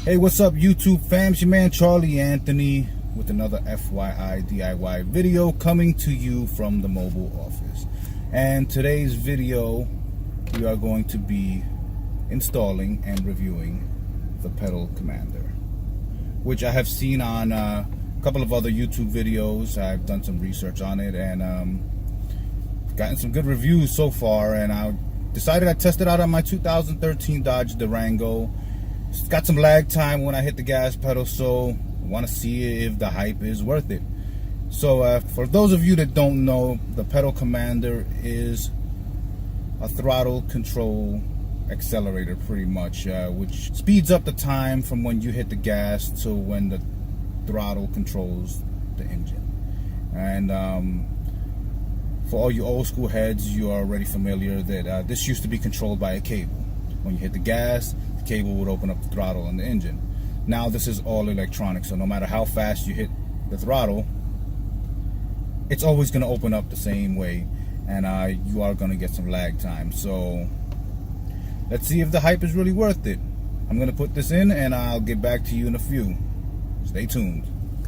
Hey, what's up YouTube fam? It's your man Charlie Anthony with another FYI DIY video coming to you from the mobile office. And today's video, we are going to be installing and reviewing the pedal commander, which I have seen on a couple of other YouTube videos. I've done some research on it and gotten some good reviews so far, and I decided I'd test it out on my 2013 Dodge Durango. It's got some lag time when I hit the gas pedal, so I want to see if the hype is worth it. So for those of you that don't know, the pedal commander is a throttle control accelerator pretty much, which speeds up the time from when you hit the gas to when the throttle controls the engine. And for all you old school heads, you are already familiar that this used to be controlled by a cable. When you hit the gas, the cable would open up the throttle on the engine. Now this is all electronic, so no matter how fast you hit the throttle, it's always going to open up the same way, and you are going to get some lag time. So let's see if the hype is really worth it. I'm going to put this in and I'll get back to you in a few. Stay tuned.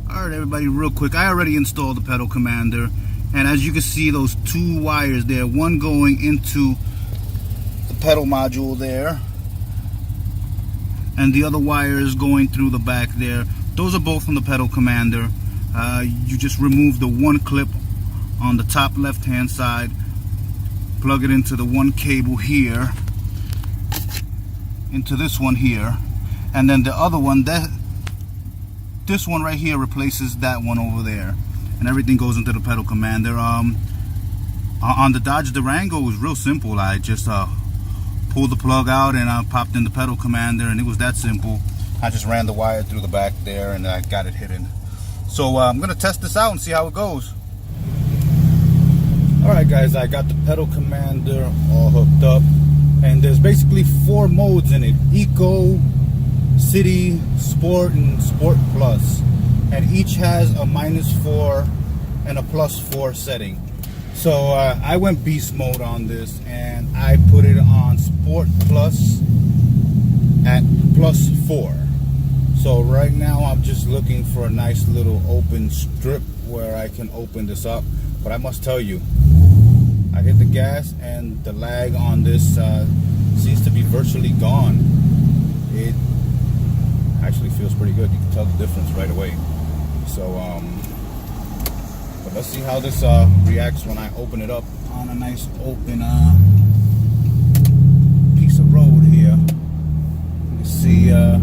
Alright everybody, real quick, I already installed the pedal commander, and as you can see, those two wires there, one going into the pedal module there, and the other wire is going through the back there. Those are both from the pedal commander. You just remove the one clip on the top left hand side, plug it into the one cable here, into this one here, and then the other one, this one right here replaces that one over there, and everything goes into the pedal commander. On the Dodge Durango, it was real simple. I just pulled the plug out and I popped in the pedal commander, and it was that simple. I just ran the wire through the back there and I got it hidden. So I'm gonna test this out and see how it goes. Alright guys, I got the pedal commander all hooked up, and there's basically 4 modes in it: Eco, City, Sport, and Sport Plus, and each has a -4 and a +4 setting. So I went beast mode on this, and I put it on Sport Plus at +4. So right now I'm just looking for a nice little open strip where I can open this up. But I must tell you, I hit the gas and the lag on this seems to be virtually gone. It actually feels pretty good. You can tell the difference right away. So but let's see how this reacts when I open it up on a nice open piece of road here. You can see oh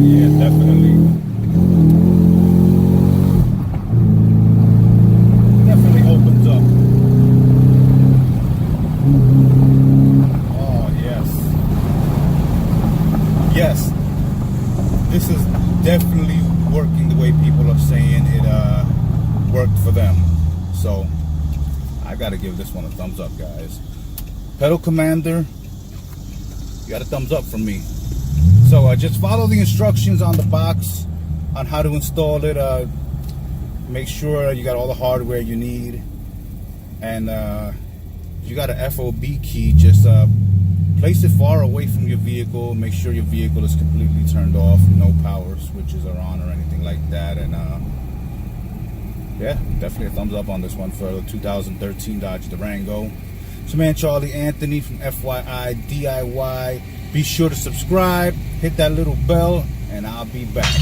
yeah, definitely opens up. Oh yes. Yes, this is definitely working the way people are saying it worked for them. So I gotta give this one a thumbs up, guys. Pedal commander, you got a thumbs up from me. So just follow the instructions on the box on how to install it. Make sure you got all the hardware you need, and you got a FOB key. Just place it far away from your vehicle. Make sure your vehicle is completely turned off, no power switches are on or anything like that. And yeah, definitely a thumbs up on this one for the 2013 Dodge Durango. It's your man Charlie Anthony from FYI DIY. Be sure to subscribe, hit that little bell, and I'll be back.